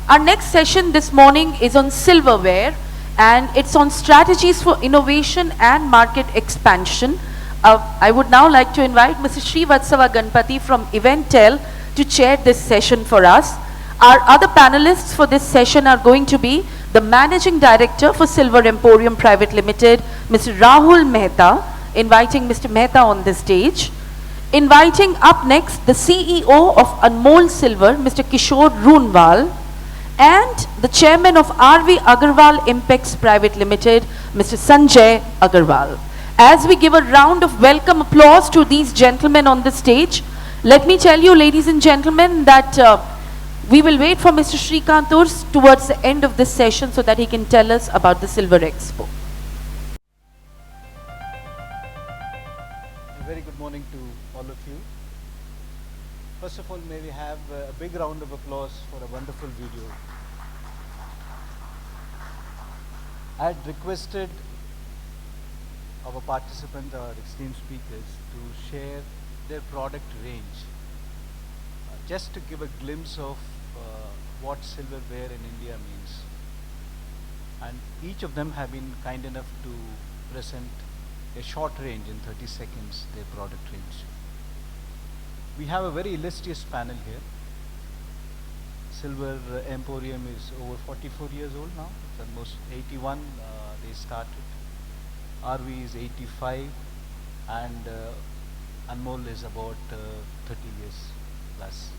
Our next session this morning is on silverware, and it's on strategies for innovation and market expansion. I would now like to invite Mr. Srivatsava Ganpati from Eventel to chair this session for us. Our other panelists for this session are going to be the Managing Director for Silver Emporium Private Limited, Mr. Rahul Mehta, inviting Mr. Mehta on the stage. Inviting up next the CEO of Anmol Silver, Mr. Kishore Roonwal, and the Chairman of RV Agarwal Impex Private Limited, Mr. Sanjay Agarwal. As we give a round of welcome applause to these gentlemen on the stage, let me tell you, ladies and gentlemen, that we will wait for Mr. Srikanth towards the end of this session so that he can tell us about the Silver Expo. A very good morning to all of you. First of all, may we have a big round of applause for a wonderful video. I had requested our participants, our esteemed speakers, to share their product range, just to give a glimpse of what silverware in India means. And each of them have been kind enough to present a short range in 30 seconds, their product range. We have a very illustrious panel here. Silver Emporium is over 44 years old now. It's almost 81 they started. RV is 85 and Anmol is about 30 years plus.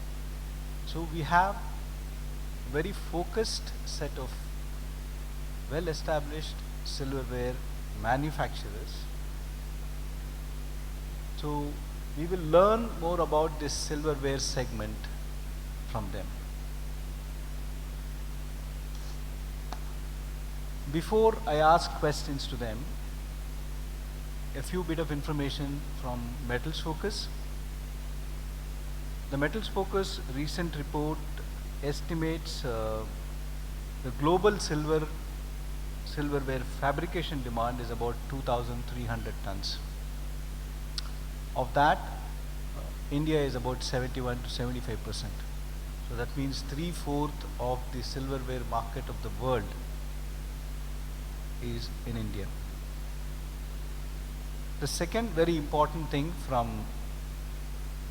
So we have very focused set of well-established silverware manufacturers. So we will learn more about this silverware segment from them. Before I ask questions to them, a few bit of information from Metals Focus. The Metals Focus recent report estimates the global silverware fabrication demand is about 2,300 tons. Of that, India is about 71 to 75%. So that means 3/4 of the silverware market of the world is in India. The second very important thing from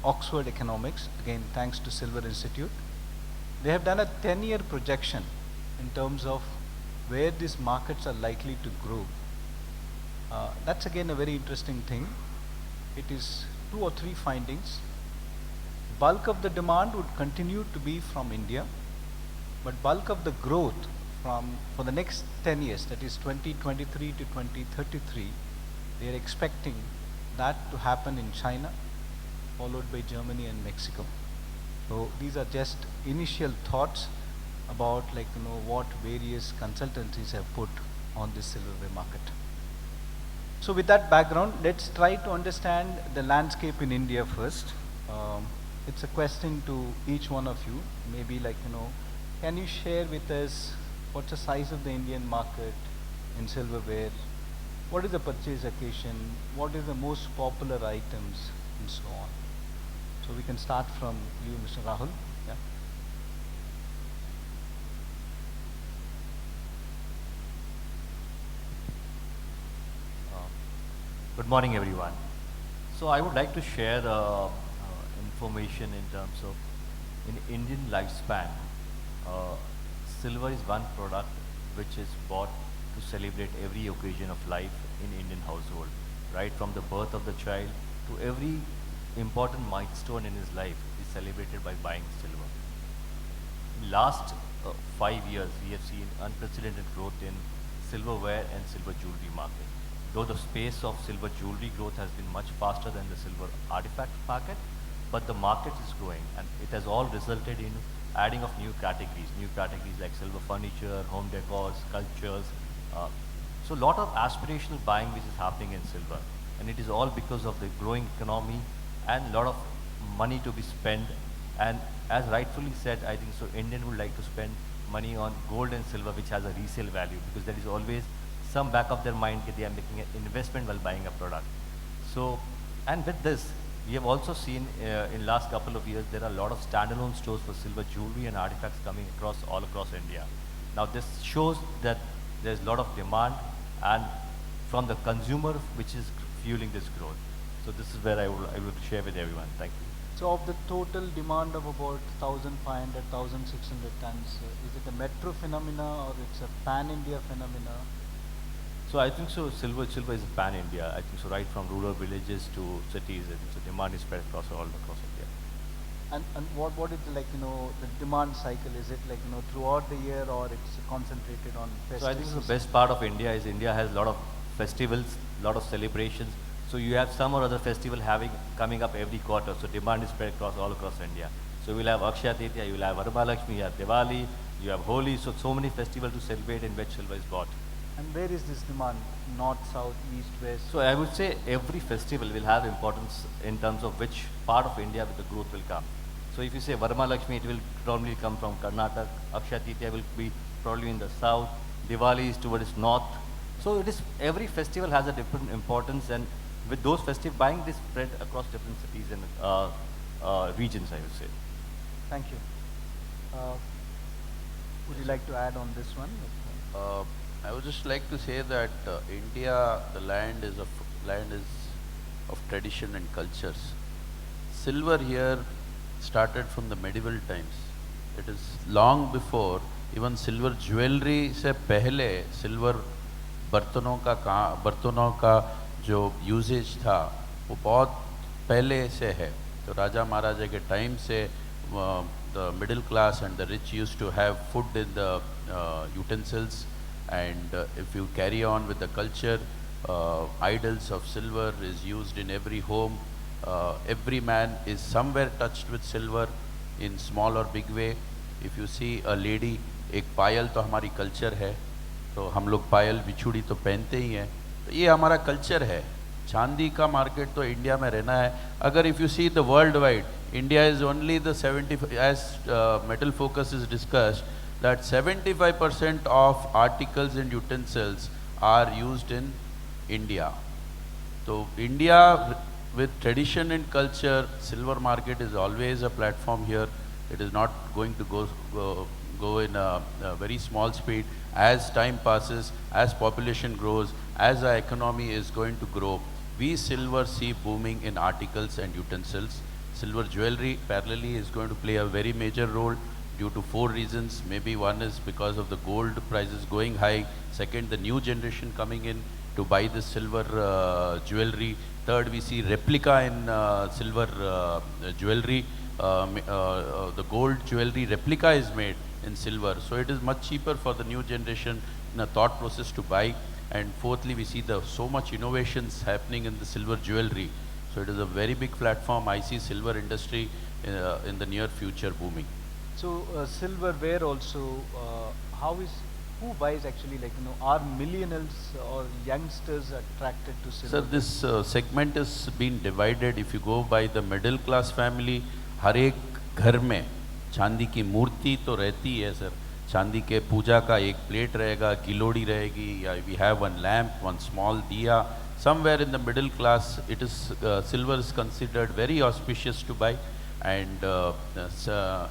Oxford Economics, again thanks to Silver Institute, they have done a 10-year projection in terms of where these markets are likely to grow. That's again a very interesting thing. It is 2 or 3 findings. Bulk of the demand would continue to be from India, but bulk of the growth for the next 10 years, that is 2023 to 2033, they are expecting that to happen in China, followed by Germany and Mexico. So these are just initial thoughts about what various consultancies have put on this silverware market. So with that background, let's try to understand the landscape in India first. It's a question to each one of you. Maybe can you share with us what's the size of the Indian market in silverware? What is the purchase occasion? What is the most popular items and so on? So we can start from you, Mr. Rahul. Yeah. Good morning, everyone. So I would like to share information in terms of in Indian lifespan. Silver is one product which is bought to celebrate every occasion of life in Indian household, right from the birth of the child to every important milestone in his life is celebrated by buying silver. In last 5 years, we have seen unprecedented growth in silverware and silver jewelry market. Though the space of silver jewelry growth has been much faster than the silver artifact market, but the market is growing, and it has all resulted in adding of new categories like silver furniture, home decor, sculptures. So a lot of aspirational buying which is happening in silver, and it is all because of the growing economy and a lot of money to be spent. And as rightfully said, I think so Indian would like to spend money on gold and silver which has a resale value, because there is always some back of their mind that they are making an investment while buying a product. So, and with this, We have also seen in last couple of years there are a lot of standalone stores for silver jewelry and artifacts coming across all across India. Now this shows that there is a lot of demand and from the consumer which is fueling this growth. So this is where I will share with everyone. Thank you. So of the total demand of about 1,500, 1,600 tons, is it a metro phenomena or it's a pan-India phenomena? So I think so silver is pan-India. I think so right from rural villages to cities, I think so demand is spread across all across India. And what is the, the demand cycle? Is it throughout the year or it's concentrated on festivals? So I think the best part of India is India has a lot of festivals, lot of celebrations. So you have some or other festival coming up every quarter. So demand is spread all across India. So we'll have Akshaya Tritiya, you will have Varamahalakshmi, you have Diwali, you have Holi. So many festivals to celebrate in which silver is bought. And where is this demand? North, south, east, west? So I would say every festival will have importance in terms of which part of India with the growth will come. So if you say Varamahalakshmi, it will probably come from Karnataka. Akshaya Tritiya will be probably in the south. Diwali is towards north. So it is every festival has a different importance, and with those festive buying, this spread across different cities and regions, I would say. Thank you. Would you like to add on this one? I would just like to say that India, the land is of tradition and cultures. Silver here started from the medieval times. It is long before even silver jewelry से पहले silver बर्तनों का जो usage था वो बहुत पहले से है. तो राजा महाराजा के टाइम से the middle class and the rich used to have food in the utensils, and if you carry on with the culture, idols of silver is used in every home. Every man is somewhere touched with silver in small or big way. If you see a lady, एक पायल तो हमारी culture है, तो हम लोग पायल बिछुड़ी तो पहनते ही हैं. तो ये हमारा कल्चर है. चांदी का मार्केट तो इंडिया में रहना है. अगर if you see the world wide, India is only the 70, as Metal Focus is discussed, that 75% of articles and utensils are used in India. So India with tradition and culture, silver market is always a platform here. It is not going to go in a very small speed. As time passes, as population grows, as our economy is going to grow, we silver see booming in articles and utensils. Silver jewelry parallelly is going to play a very major role due to 4 reasons. Maybe one is because of the gold prices going high. Second, the new generation coming in to buy the silver jewelry. Third, we see replica in silver jewelry. The gold jewelry replica is made in silver, so it is much cheaper for the new generation in a thought process to buy. And fourthly, we see so much innovations happening in the silver jewelry. So it is a very big platform. I see silver industry in the near future booming. So silverware also, who buys actually, are millennials or youngsters attracted to silver? Sir, this segment is being divided. If you go by the middle class family, हर एक घर में चांदी की मूर्ति तो रहती है sir. चांदी के पूजा का एक प्लेट रहेगा, गिलोड़ी रहेगी, या we have one lamp, one small diya. Somewhere in the middle class, it is silver is considered very auspicious to buy. And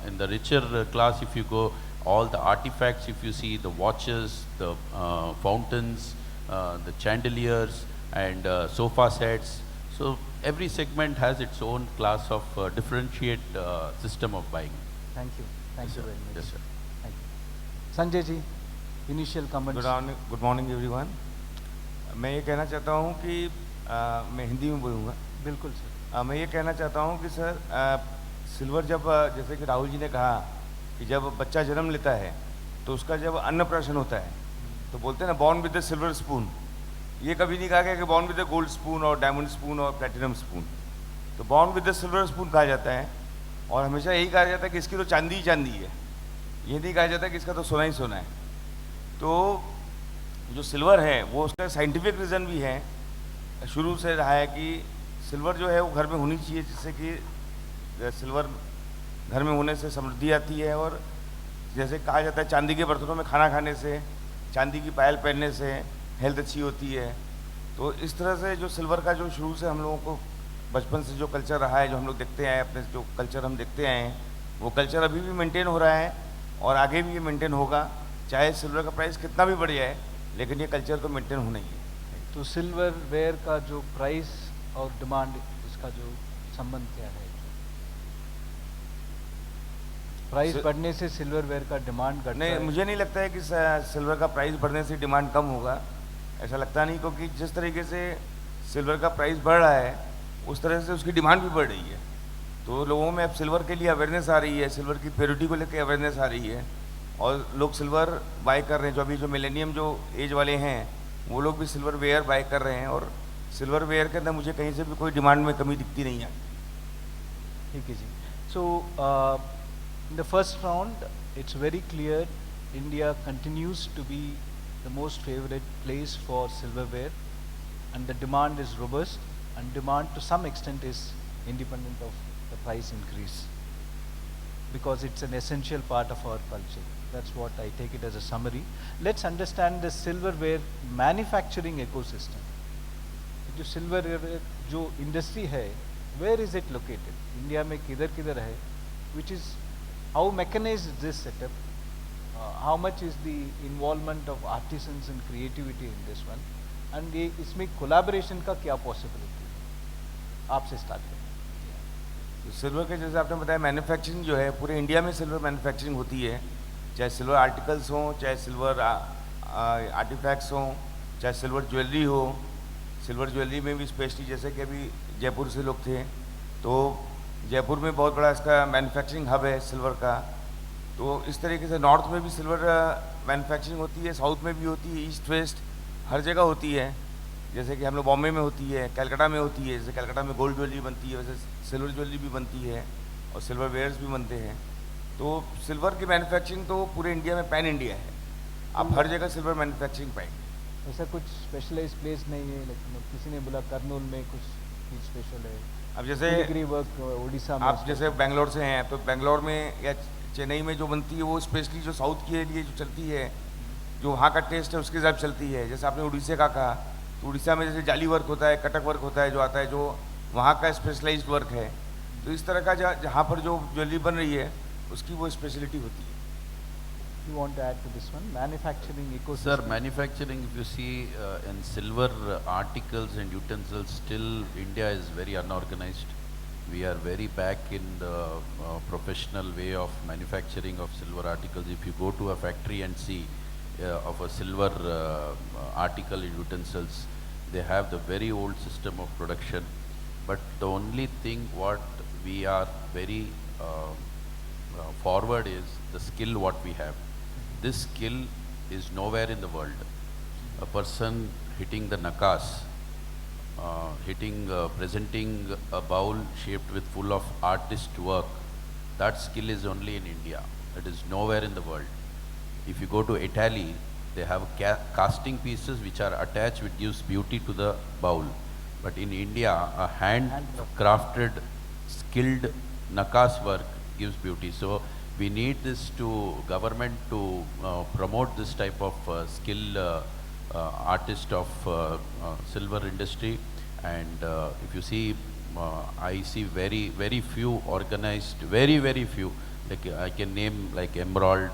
in the richer class, if you go, all the artifacts, if you see the watches, the fountains, the chandeliers, and sofa sets. So every segment has its own class of differentiate system of buying. Thank you. Thank you very much. Yes, sir. Thank you. Sanjay ji, initial comments. Good morning everyone. मैं ये कहना चाहता हूँ कि मैं हिंदी में बोलूँगा. बिल्कुल सर. मैं ये कहना चाहता हूँ कि सर सिल्वर जब, जैसे कि राहुल जी ने कहा कि जब बच्चा जन्म लेता है तो उसका जब अन्नप्राशन होता है तो बोलते हैं ना, born with the silver spoon. ये कभी नहीं कहा गया कि born with the gold spoon और डायमंड स्पून और प्लेटिनम स्पून. तो born with the silver spoon कहा जाता है. और हमेशा यही कहा जाता है कि इसकी तो चांदी ही चांदी है. ये नहीं कहा जाता कि इसका तो सोना ही सोना है. तो जो सिल्वर है वो उसका साइंटिफिक रीज़न भी है, शुरू से रहा है कि सिल्वर जो है वो घर में होनी चाहिए, जिससे कि सिल्वर घर में होने से समृद्धि आती है. और जैसे कहा जाता है चांदी के बर्तनों में खाना खाने से, चांदी की पायल पहनने से हेल्थ अच्छी होती है. तो इस तरह से जो सिल्वर का जो शुरू से हम लोगों को बचपन से जो कल्चर रहा है, जो हम लोग देखते आए, अपने जो कल्चर हम देखते आए हैं, वो कल्चर अभी भी मेंटेन हो रहा है और आगे भी ये मेंटेन होगा, चाहे सिल्वर का प्राइस कितना भी बढ़ जाए, लेकिन ये कल्चर तो मेंटेन होना ही है। तो सिल्वर वेयर का जो प्राइस और डिमांड, इसका जो संबंध क्या है? प्राइस सि- बढ़ने से सिल्वर वेयर का डिमांड घटता नहीं, है? मुझे नहीं लगता है कि सिल्वर का प्राइस बढ़ने से डिमांड कम होगा, ऐसा लगता नहीं, क्योंकि जिस तरीके से सिल्वर का प्राइस बढ़ रहा है उस तरह से उसकी डिमांड भी बढ़ रही है। तो लोगों में अब सिल्वर के लिए अवेयरनेस आ रही है, सिल्वर की प्योरिटी को लेकर अवेयरनेस आ रही है और लोग सिल्वर बाय कर रहे हैं। जो अभी जो मिलेनियम जो एज वाले हैं वो लोग भी सिल्वर वेयर बाय कर रहे हैं और सिल्वर वेयर के अंदर मुझे कहीं से भी कोई डिमांड में कमी दिखती नहीं है। ठीक है जी। सो in the first round, it's very clear India continues to be the most favorite place for silverware, and the demand is robust, and demand to some extent is independent of the price increase because it's an essential part of our culture. That's what I take it as a summary. Let's understand the silverware manufacturing ecosystem. जो silverware जो industry है, where is it located? India में किधर है? Which is how mechanized is this setup? How much is the involvement of artisans and creativity in this one? And ये इसमें collaboration का क्या possibility है? आपसे start करें। तो सिल्वर के जैसे आपने बताया मैन्युफैक्चरिंग जो है पूरे इंडिया में सिल्वर मैन्युफैक्चरिंग होती है, चाहे सिल्वर आर्टिकल्स हों, चाहे सिल्वर आर्टिफैक्ट्स हों, चाहे सिल्वर ज्वेलरी हो। सिल्वर ज्वेलरी में भी स्पेशली जैसे कि अभी जयपुर से लोग थे, तो जयपुर में बहुत बड़ा इसका मैन्युफैक्चरिंग हब है सिल्वर का। तो इस तरीके से नॉर्थ में भी सिल्वर मैन्युफैक्चरिंग होती है, साउथ में भी होती है, ईस्ट वेस्ट हर जगह होती है। जैसे कि हम लोग बॉम्बे में होती है, कलकत्ता में होती है, जैसे कलकत्ता में गोल्ड ज्वेलरी बनती है वैसे सिल्वर ज्वेलरी भी बनती है और सिल्वर वेयर्स भी बनते हैं। तो सिल्वर की मैन्युफैक्चरिंग तो पूरे इंडिया में पैन इंडिया है, आप हर जगह सिल्वर मैन्युफैक्चरिंग पाएंगे। ऐसा कुछ स्पेशलाइज प्लेस नहीं है, लेकिन किसी ने बोला कर्नूल में कुछ चीज स्पेशल है, अब जैसे फिलिग्री वर्क उड़ीसा में आप जैसे बेंगलोर से हैं तो बेंगलोर में या चेन्नई में जो बनती है वो स्पेशली जो साउथ के लिए जो चलती है, जो वहाँ का टेस्ट है उसके हिसाब से चलती है। जैसे आपने उड़ीसा का कहा, तो उड़ीसा में जैसे जाली वर्क होता है, कटक वर्क होता है, जो आता है जो वहाँ का स्पेशलाइज्ड वर्क है। तो इस तरह का जहाँ पर जो ज्वेलरी बन रही है उसकी वो स्पेशलिटी होती है। You want to add to this one? Manufacturing Sir, ecosystem. manufacturing, if you see in silver articles and utensils, still India is very unorganized. We are very back in the professional way of manufacturing of silver articles. If you go to a factory and see of a silver article and utensils, they have the very old system of production. But the only thing what we are very forward is the skill what we have. This skill is nowhere in the world. A person hitting the nakas, presenting a bowl shaped with full of artist work, that skill is only in India. It is nowhere in the world. If you go to Italy, they have casting pieces which are attached, which gives beauty to the bowl. But in India, a hand-crafted, skilled nakas work gives beauty. So we need this to government to promote this type of skill artist of silver industry. And if you see, I see very few organized, very few. Like I can name like Emerald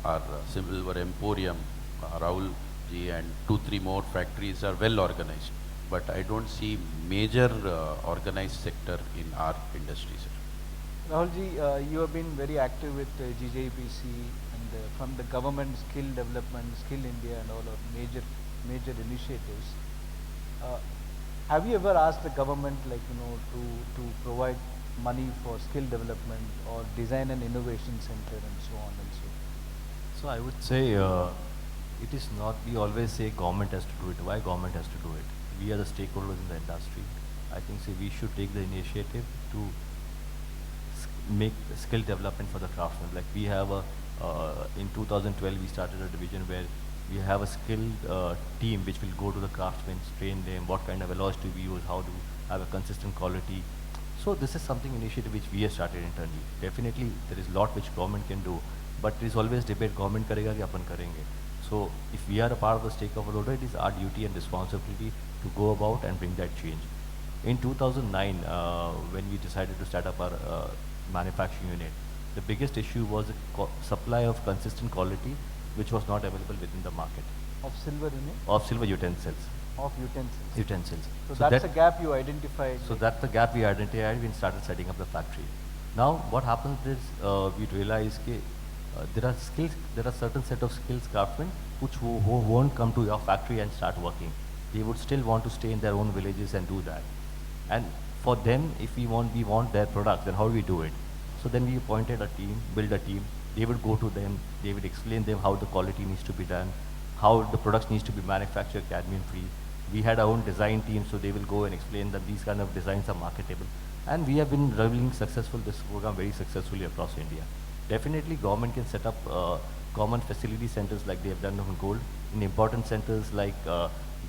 or Silver Emporium, Rahul ji, and 2-3 more factories are well organized. But I don't see major organized sector in our industry, sir. Rahul ji, you have been very active with GJPC and from the government skill development, Skill India and all of major initiatives. Have you ever asked the government, like, to provide money for skill development or design and innovation center and so on and so forth? So I would say it is not, we always say government has to do it. Why government has to do it? We are the stakeholders in the industry. I think we should take the initiative to make skill development for the craftsmen. Like we have in 2012 we started a division where we have a skilled team which will go to the craftsmen, train them, what kind of velocity we use, how to have a consistent quality. So this is something initiative which we have started internally. Definitely there is a lot which government can do, but there is always debate government karega ki apan karenge. So if we are a part of the stakeholder, it is our duty and responsibility to go about and bring that change. In 2009, when we decided to start up our manufacturing unit, the biggest issue was the supply of consistent quality, which was not available within the market Of silver unit, of silver utensils. of utensils. Utensils. So that's a gap you identified. So like- that's the gap we identified when we started setting up the factory. Now what happens is we realize that there are certain set of skills craftsmen who won't come to your factory and start working. They would still want to stay in their own villages and do that. And for them, if we want their products, then how do we do it? So then we appointed a team, build a team. They would go to them, they would explain them how the quality needs to be done, how the products needs to be manufactured cadmium free. We had our own design team, so they will go and explain that these kind of designs are marketable. And we have been running this program very successfully across India. Definitely government can set up common facility centers like they have done on gold in important centers like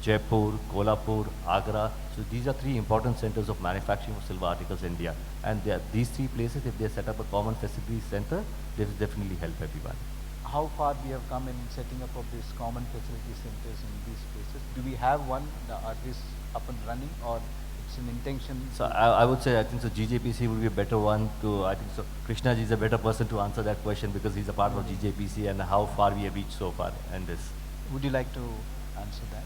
Jaipur, Kolhapur, Agra. So these are three important centers of manufacturing of silver articles in India. And these three places, if they set up a common facility center, they will definitely help everyone. How far we have come in setting up of these common facility centers in these places? Do we have one, are these up and running, or it's an intention? So I would say, I think so GJPC would be a better one to, I think so Krishna ji is a better person to answer that question because he's a part of GJPC and how far we have reached so far and this. Would you like to answer that?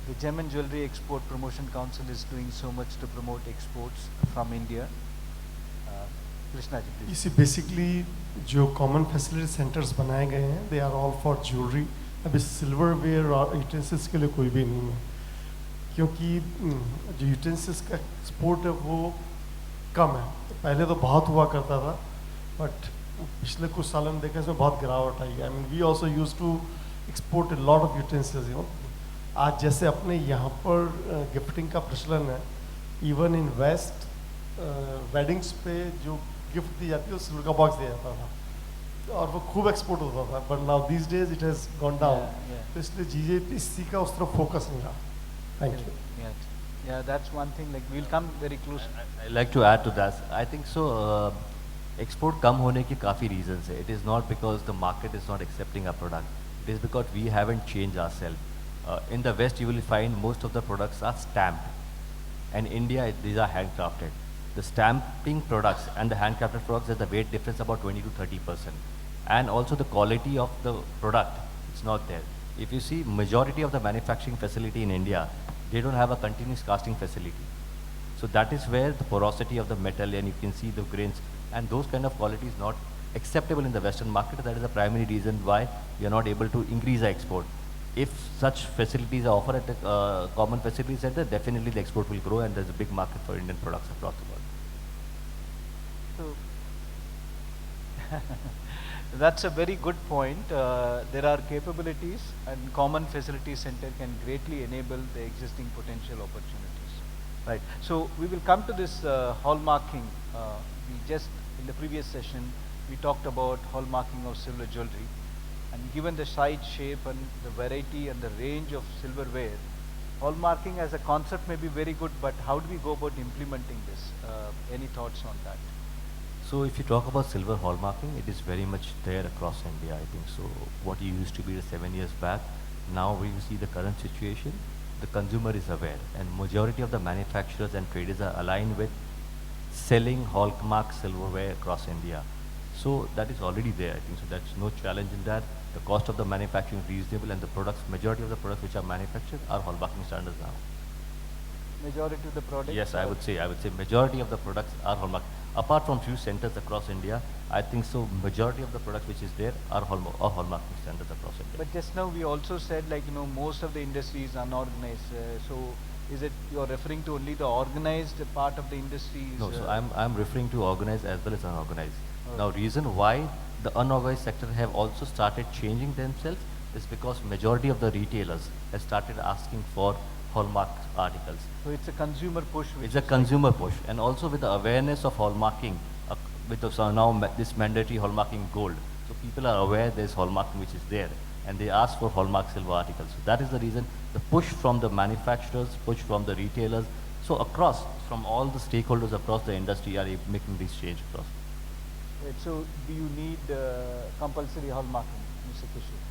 The Gem and Jewelry Export Promotion Council is doing so much to promote exports from India. Krishna ji, please. इसी basically जो common facility centres बनाए गए हैं they are all for jewellery. अभी silverware और utensils के लिए कोई भी नहीं है क्योंकि जो यूटेंसिल्स का एक्सपोर्ट है वो कम है. पहले तो बहुत हुआ करता था बट पिछले कुछ सालों में देखा इसमें बहुत गिरावट आई है. I mean we also use to export a lot of utensils. आज जैसे अपने यहाँ पर गिफ्टिंग का प्रचलन है, इवन इन वेस्ट वेडिंग्स पे जो गिफ्ट दी जाती है वो सिल्वर का बॉक्स दिया जाता था और वो खूब एक्सपोर्ट होता था. But now these days it has gone down. तो इसलिए जीजेपीसी का उस तरफ फोकस नहीं रहा. Thank you. Yeah, that's one thing. Like we'll come very close. I'd like to add to that. I think so. Export कम होने की काफ़ी reasons है. It is not because the market is not accepting our product. It is because we haven't changed ourselves. In the West, you will find most of the products are stamped. And India, these are handcrafted. The stamping products and the handcrafted products, there's a weight difference about 20 to 30%. And also the quality of the product, it's not there. If you see, majority of the manufacturing facility in India, they don't have a continuous casting facility. So that is where the porosity of the metal and you can see the grains and those kind of quality is not acceptable in the Western market. That is the primary reason why we are not able to increase our export. If such facilities are offered at the common facility center, definitely the export will grow and there's a big market for Indian products across the world. So that's a very good point. There are capabilities and common facility center can greatly enable the existing potential opportunities. Right. So we will come to this hallmarking. We just in the previous session we talked about hallmarking of silver jewelry, and given the size, shape, and the variety and the range of silverware, hallmarking as a concept may be very good. But how do we go about implementing this? Any thoughts on that? So if you talk about silver hallmarking, it is very much there across India, I think so. What used to be 7 years back, now we see the current situation, the consumer is aware and majority of the manufacturers and traders are aligned with selling hallmark silverware across India. So that is already there, I think so. That's no challenge in that. The cost of the manufacturing is reasonable and the products, majority of the products which are manufactured are hallmarking standards now. Majority of the products? Yes, I would say majority of the products are hallmark. Apart from few centers across India, I think so majority of the products which is there are hallmarking standards across India. But just now we also said most of the industry is unorganized. So is it you're referring to only the organized part of the industry? No, so I'm referring to organized as well as unorganized. Okay. Now reason why the unorganized sector have also started changing themselves is because majority of the retailers have started asking for hallmark articles. So it's a consumer push. It's a consumer push, and also with the awareness of hallmarking, with the, so now this mandatory hallmarking gold. So people are aware there's hallmarking which is there, and they ask for hallmark silver articles. So that is the reason the push from the manufacturers, push from the retailers, so across from all the stakeholders across the industry are making this change across. So do you need compulsory hallmarking, Mr. Kishore?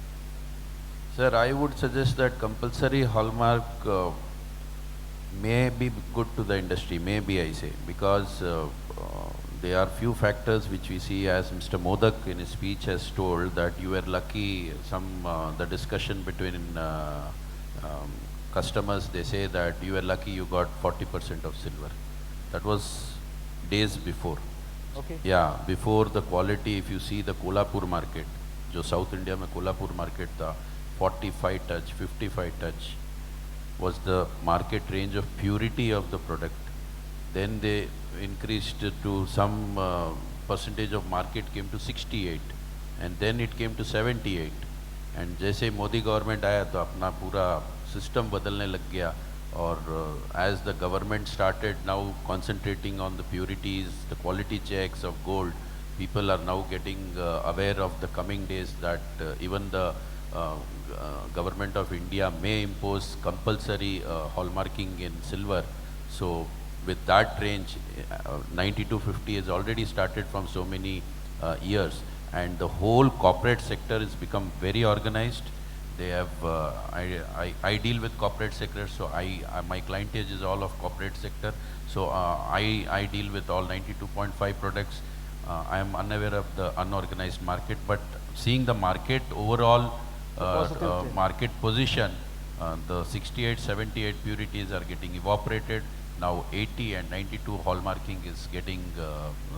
Sir, I would suggest that compulsory hallmark may be good to the industry, maybe I say, because there are few factors which we see, as Mr. Modak in his speech has told, that you were lucky. The discussion between customers, they say that you were lucky you got 40% of silver. That was days before. Okay. Yeah, before the quality, if you see the Kolhapur market, जो South India में Kolhapur market था, 45 touch, 55 touch was the market range of purity of the product. Then they increased to some percentage of market came to 68, and then it came to 78. And जैसे Modi government आया तो अपना पूरा system बदलने लग गया. Or as the government started now concentrating on the purities, the quality checks of gold, people are now getting aware of the coming days that even the government of India may impose compulsory hallmarking in silver. So with that range, 9250 has already started from so many years, and the whole corporate sector has become very organized. They have, I deal with corporate sector, so my clientage is all of corporate sector. So I deal with all 92.5 products. I am unaware of the unorganized market, but seeing the market overall, market position, the 68, 78 purities are getting evaporated. Now 80 and 92 hallmarking is getting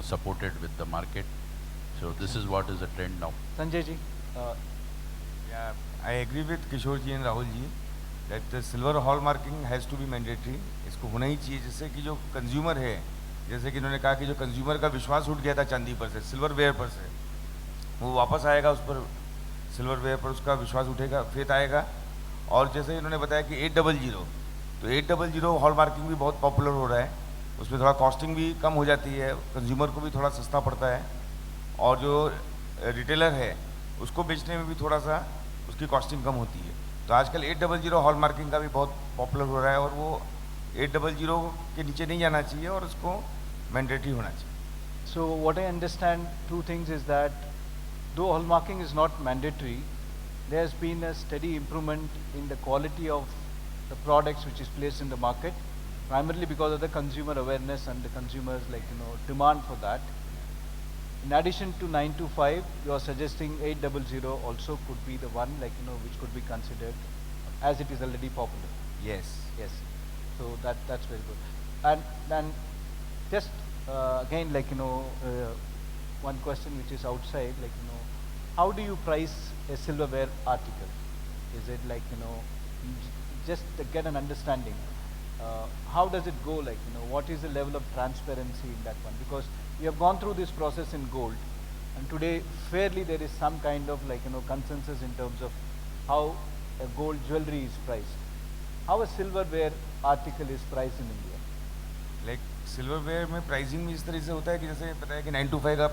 supported with the market. So this is what is the trend now. Sanjay ji, Yeah, I agree with Kishore ji and Rahul ji that the silver hallmarking has to be mandatory. इसको होना ही चाहिए, जिससे कि जो consumer है, जैसे कि इन्होंने कहा कि जो कंज्यूमर का विश्वास उठ गया था चांदी पर से, सिल्वर वेयर पर से, वो वापस आएगा, उस पर सिल्वर वेयर पर उसका विश्वास उठेगा, फेथ आएगा. और जैसे इन्होंने बताया कि 800, तो 800 हॉलमार्किंग भी बहुत पॉपुलर हो रहा है. उसमें थोड़ा कॉस्टिंग भी कम हो जाती है, कंज्यूमर को भी थोड़ा सस्ता पड़ता है, और जो रिटेलर है उसको बेचने में भी थोड़ा सा उसकी कॉस्टिंग कम होती है. तो आजकल 800 हॉलमार्किंग का भी बहुत पॉपुलर हो रहा है, और वो 800 के नीचे नहीं जाना चाहिए और उसको मैंडेटरी होना चाहिए. so what I understand, two things is that though hallmarking is not mandatory, there has been a steady improvement in the quality of the products which is placed in the market, primarily because of the consumer awareness and the consumers demand for that. In addition to 925, you are suggesting 800 also could be the one which could be considered, as it is already popular. Yes. Yes. So that's very good. And then just again one question which is outside, how do you price a silverware article? Is it just to get an understanding, how does it go, what is the level of transparency in that one? Because we have gone through this process in gold, and today fairly there is some kind of consensus in terms of how a gold jewelry is priced. How a silverware article is priced in India? Like silverware में pricing भी इस तरह से होता है कि जैसे पता है कि 925 का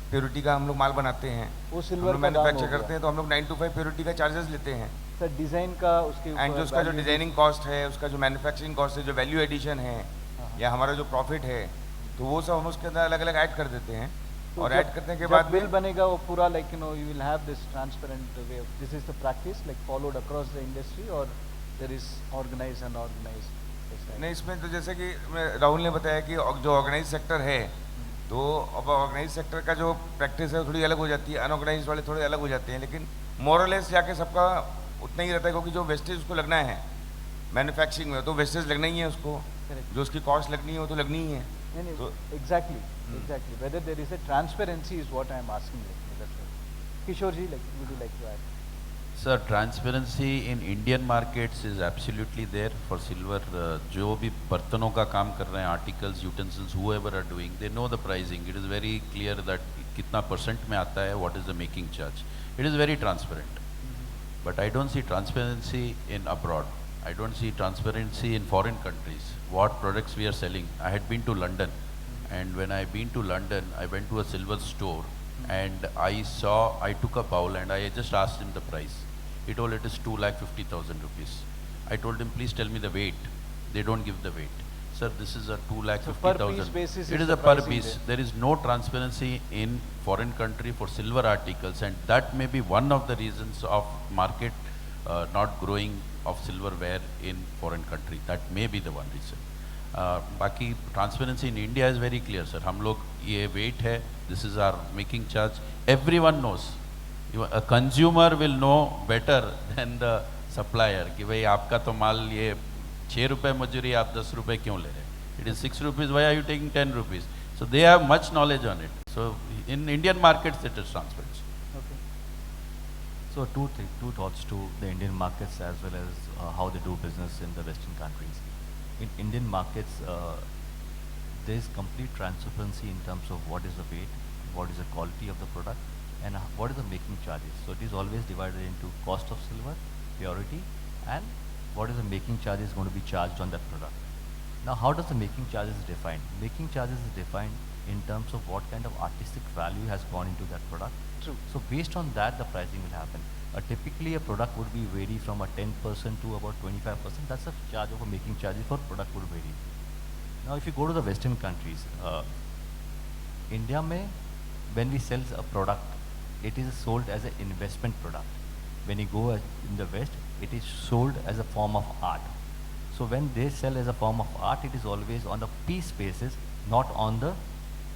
प्योरिटी का हम लोग माल बनाते हैं, वो सिल्वर का दाम हो मैन्युफैक्चर गया. करते हैं, तो हम लोग 925 प्योरिटी का चार्जेस लेते हैं. सर डिजाइन का उसके एंड जो उसका जो डिजाइनिंग कॉस्ट है, उसका जो मैन्युफैक्चरिंग कॉस्ट है, जो वैल्यू एडिशन है, या हमारा जो प्रॉफिट है, तो वो सब हम उसके अंदर अलग अलग ऐड कर देते हैं. और ऐड करने के बाद बिल बनेगा वो पूरा you will have this transparent way. This is the practice followed across the industry, और there is organized and organized? नहीं, इसमें तो जैसे कि राहुल ने बताया कि जो ऑर्गेनाइज सेक्टर है, तो अब ऑर्गेनाइज सेक्टर का जो प्रैक्टिस है थोड़ी अलग हो जाती है, अनऑर्गेनाइज वाले थोड़े अलग हो जाते हैं, लेकिन मोरलेस जाके सबका उतना ही रहता है, क्योंकि जो वेस्टेज उसको लगना है मैन्युफैक्चरिंग में, तो वेस्टेज लगना ही है उसको, जो उसकी कॉस्ट लगनी है वो तो लगनी ही है. तो exactly whether there is a transparency is what I am asking. That's right. Kishore ji, would you like to add? Sir, transparency in Indian markets is absolutely there for silver. जो भी बर्तनों का काम कर रहे हैं, articles, utensils, whoever are doing, they know the pricing. It is very clear that कितना % में आता है, what is the making charge. It is very transparent. But I don't see transparency in abroad. I don't see transparency in foreign countries. What products we are selling. I had been to London, and when I been to London, I went to a silver store, and I took a bowl and I just asked him the price. He told it is 2,50,000 rupees. I told him, please tell me the weight. They don't give the weight. sir, this is a 2,50,000. per piece basis It is is the a per pricing piece. there. There is no transparency in foreign country for silver articles, and that may be one of the reasons of market not growing of silverware in foreign country. That may be the one reason. बाकी transparency in India is very clear, sir. हम लोग ये weight है, this is our making charge. Everyone knows. A consumer will know better than the supplier कि भाई आपका तो माल ये 6 रुपए मजूरी आप 10 रुपए क्यों ले रहे हैं? It is 6 rupees. Why are you taking 10 rupees? So they have much knowledge on it. So in Indian markets it is transparency. Okay. So two thoughts to the Indian markets as well as how they do business in the Western countries. In Indian markets, there is complete transparency in terms of what is the weight, what is the quality of the product, and what is the making charges. So it is always divided into cost of silver, purity, and what is the making charges going to be charged on that product. Now, how does the making charges is defined? Making charges is defined in terms of what kind of artistic value has gone into that product. True. So based on that, the pricing will happen. Typically, a product would be vary from a 10% to about 25%. That's the charge of a making charges for product would vary. Now, if you go to the Western countries, India may, when we sell a product, it is sold as an investment product. When you go in the West, it is sold as a form of art. So when they sell as a form of art, it is always on a piece basis, not on the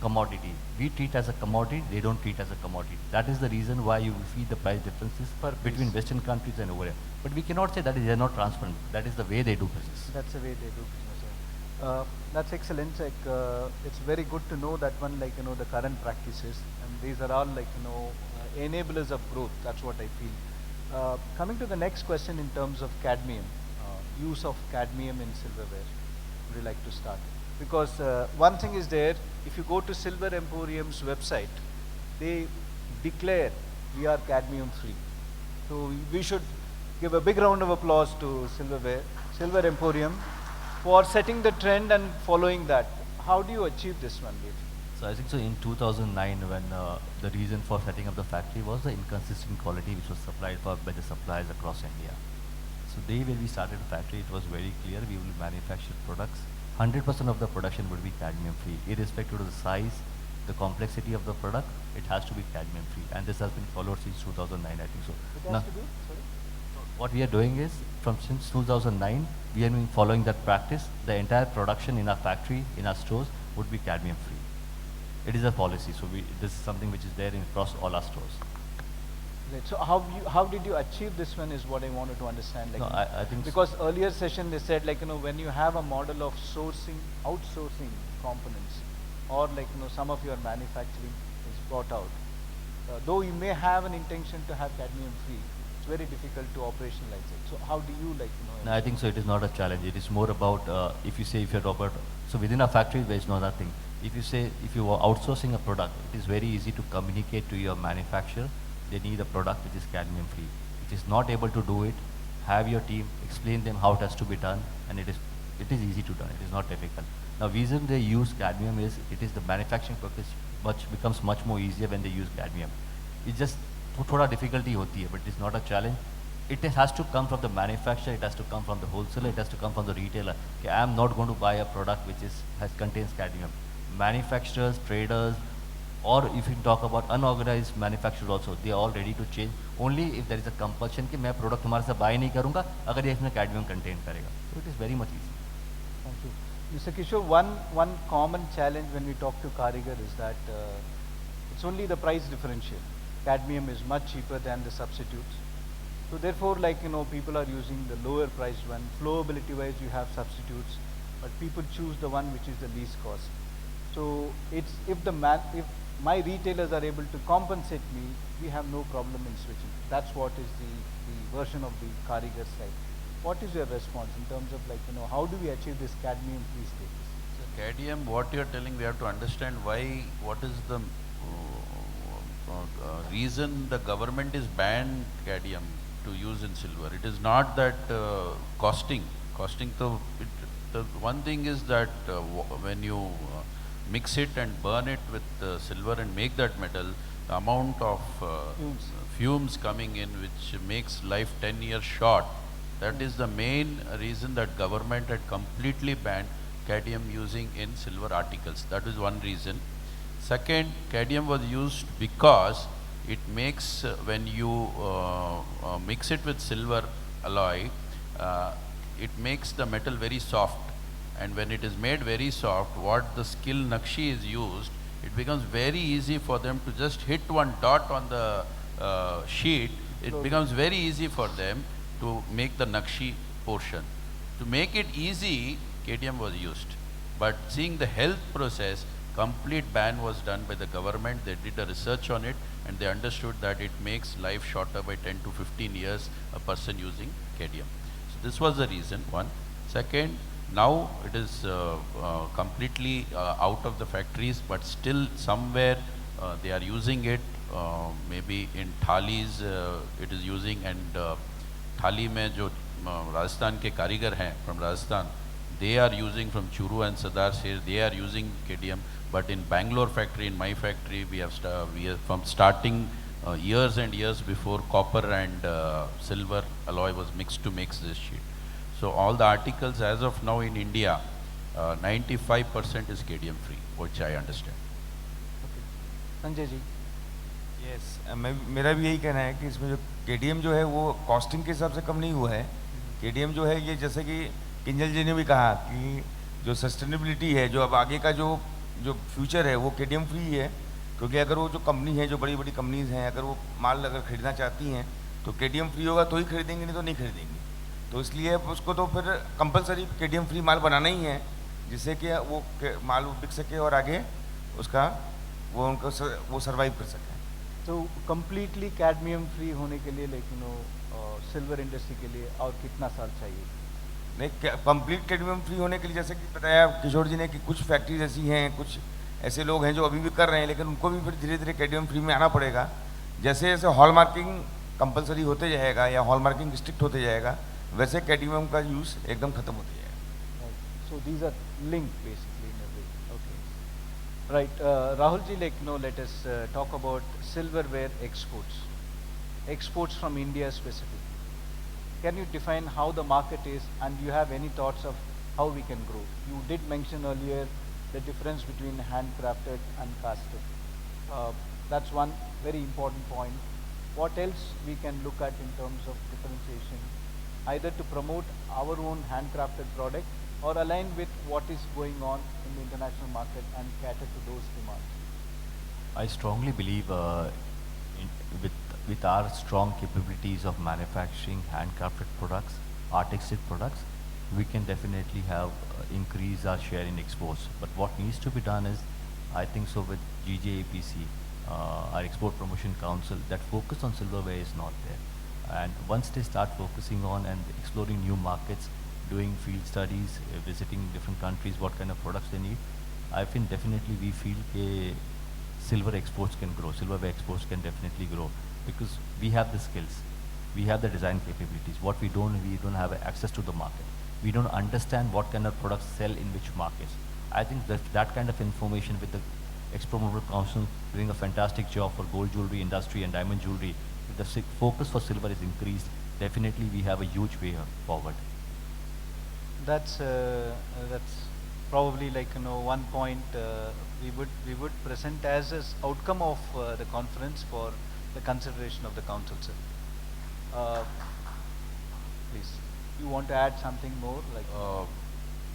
commodity. We treat as a commodity, they don't treat as a commodity. That is the reason why you will see the price differences between Western countries and over here. But we cannot say that they are not transparent. That is the way they do business. That's the way they do business. That's excellent. Like, it's very good to know that one, like, the current practices, and these are all, like, enablers of growth. That's what I feel. Coming to the next question in terms of cadmium, use of cadmium in silverware. Would you like to start? Because one thing is there, if you go to Silver Emporium's website, they declare we are cadmium free. So we should give a big round of applause to Silver Emporium for setting the trend and following that. How do you achieve this one, Dave? So I think so in 2009 when the reason for setting up the factory was the inconsistent quality which was supplied by the suppliers across India. So day when we started the factory, it was very clear we will manufacture products. 100% of the production would be cadmium free, irrespective of the size, the complexity of the product, it has to be cadmium free. And this has been followed since 2009, I think so. It Now, has to be? Sorry? what we are doing is, since 2009, we are following that practice. The entire production in our factory, in our stores, would be cadmium free. It is a policy, so this is something which is there across all our stores. Right. So how did you achieve this one is what I wanted to understand. Like, No, I think because earlier session they said, like, when you have a model of outsourcing components, or, like, some of your manufacturing is brought out, though you may have an intention to have cadmium free, it's very difficult to operationalize it. So how do you, like, No, I think so. It is not a challenge. It is more about if you're Robert. So within a factory, there is no other thing. If you are outsourcing a product, it is very easy to communicate to your manufacturer. They need a product which is cadmium free. If is not able to do it, have your team explain them how it has to be done, and it is easy to do. It is not difficult. Now, reason they use cadmium is it is the manufacturing process becomes much more easier when they use cadmium. It's just थोड़ा difficulty होती है, but it is not a challenge. It has to come from the manufacturer, it has to come from the wholesaler, it has to come from the retailer. Okay, I am not going to buy a product which contains cadmium. Manufacturers, traders, or if you talk about unorganized manufacturers also, they are all ready to change only if there is a compulsion कि मैं product तुम्हारे से buy नहीं करूँगा अगर ये इसमें cadmium contain करेगा. So it is very much easy. Thank you. Mr. Kishore, one common challenge when we talk to Karigar is that it's only the price differential. Cadmium is much cheaper than the substitutes. So therefore, like, people are using the lower priced one. Flowability wise, you have substitutes, but people choose the one which is the least cost. So it's if my retailers are able to compensate me, we have no problem in switching. That's what is the version of the Karigar side. What is your response in terms of, like, how do we achieve this cadmium free status? So cadmium, what you're telling, we have to understand what is the reason the government is banned cadmium to use in silver. It is not that costing. The one thing is that when you mix it and burn it with silver and make that metal, the amount of fumes coming in, which makes life 10 years short, that is the main reason that government had completely banned. cadmium using in silver articles. That is one reason. Second, cadmium was used because it makes, when you mix it with silver alloy, it makes the metal very soft. And when it is made very soft, what the skill Nakshi is used, it becomes very easy for them to just hit one dot on the sheet. It becomes very easy for them to make the Nakshi portion. To make it easy, cadmium was used. But seeing the health process, complete ban was done by the government. They did a research on it and they understood that it makes life shorter by 10 to 15 years, a person using cadmium. So this was the reason, one. Second, now it is completely out of the factories, but still somewhere they are using it. Maybe in thalis it is using, and थाली में जो राजस्थान के कारीगर हैं from Rajasthan, they are using from Churu and Sardar Sher, they are using cadmium. But in Bangalore factory, in my factory, we are from starting years and years before, copper and silver alloy was mixed to make this sheet. So all the articles as of now in India, 95% is cadmium free, which I understand. Sanjay ji, yes मेरा भी यही कहना है कि इसमें जो KDM जो है वो कॉस्टिंग के हिसाब से कम नहीं हुआ है। केडीएम जो है ये जैसे कि किंजल जी ने भी कहा कि जो सस्टेनेबिलिटी है, जो अब आगे का जो फ्यूचर है वो केडीएम फ्री है, क्योंकि अगर वो जो कंपनी है, जो बड़ी बड़ी कंपनीज हैं, अगर वो माल अगर खरीदना चाहती हैं तो केडीएम फ्री होगा तो ही खरीदेंगे, नहीं तो नहीं खरीदेंगे। तो इसलिए उसको तो फिर कंपलसरी केडीएम फ्री माल बनाना ही है, जिससे कि वो माल बिक सके और आगे उसका वो उनको वो सर्वाइव कर सके। तो कम्प्लीटली कैडमियम फ्री होने के लिए, लेकिन सिल्वर इंडस्ट्री के लिए और कितना साल चाहिए? नहीं, कंप्लीट कैडमियम फ्री होने के लिए जैसे कि बताया किशोर जी ने कि कुछ फैक्ट्रीज ऐसी हैं, कुछ ऐसे लोग हैं जो अभी भी कर रहे हैं, लेकिन उनको भी फिर धीरे धीरे कैडमियम फ्री में आना पड़ेगा। जैसे जैसे हॉलमार्किंग कंपलसरी होते जाएगा या हॉलमार्किंग स्ट्रिक्ट होते जाएगा, वैसे कैडमियम का यूज़ एकदम खत्म होते जाएगा। So these are link basically in a way. Okay, right. Rahul ji, let us talk about silverware exports from India specifically. Can you define how the market is, and do you have any thoughts of how we can grow? You did mention earlier the difference between handcrafted and casted. That's one very important point. What else we can look at in terms of differentiation, either to promote our own handcrafted product or align with what is going on in the international market and cater to those demands? I strongly believe with our strong capabilities of manufacturing handcrafted products, artistic products, we can definitely have increase our share in exports. But what needs to be done is, I think so with GJAPC, our Export Promotion Council, that focus on silverware is not there. And once they start focusing on and exploring new markets, doing field studies, visiting different countries, what kind of products they need, I think definitely we feel silver exports can grow, silverware exports can definitely grow, because we have the skills, we have the design capabilities. What we don't have access to the market. We don't understand what kind of products sell in which markets. I think that kind of information with the Export Promotion Council doing a fantastic job for gold jewelry industry and diamond jewelry. If the focus for silver is increased, definitely we have a huge way forward. That's probably one point we would present as an outcome of the conference for the consideration of the council, sir. Please, you want to add something more?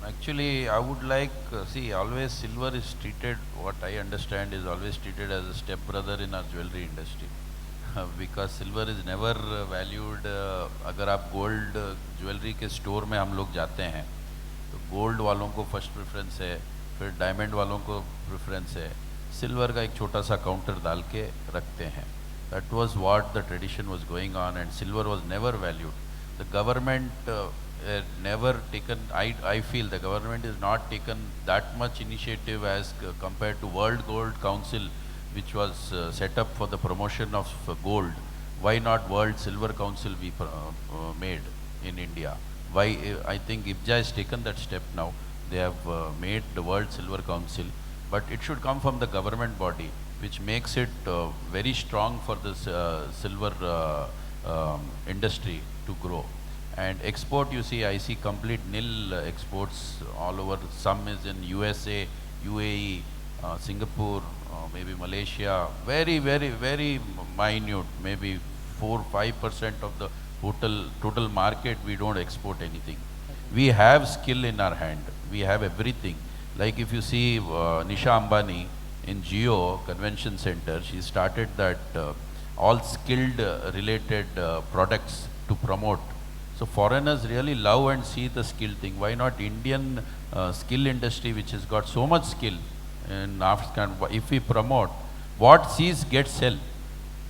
Actually, I would like, see, always silver is treated, what I understand is always treated as a stepbrother in our jewelry industry. Because silver is never valued. अगर आप gold jewellery के store में हम लोग जाते हैं तो gold वालों को फर्स्ट प्रेफरेंस है, फिर डायमंड वालों को प्रेफरेंस है, सिल्वर का एक छोटा सा काउंटर डाल के रखते हैं. That was what the tradition was going on, and silver was never valued. The government never taken, I feel the government is not taken that much initiative as compared to World Gold Council, which was set up for the promotion of gold. Why not World Silver Council be made in India? Why? I think IPJA has taken that step now. They have made the World Silver Council, but it should come from the government body, which makes it very strong for this silver industry to grow. And export, you see, I see complete nil exports all over. Some is in USA, UAE, Singapore, maybe Malaysia. Very, very, very minute. Maybe 4-5% of the total market. We don't export anything. We have skill in our hand. We have everything. Like if you see Nisha Ambani in Jio Convention Center, she started that all skilled related products to promote. So foreigners really love and see the skill thing. Why not Indian skill industry, which has got so much skill? And if we promote, what sees gets sell.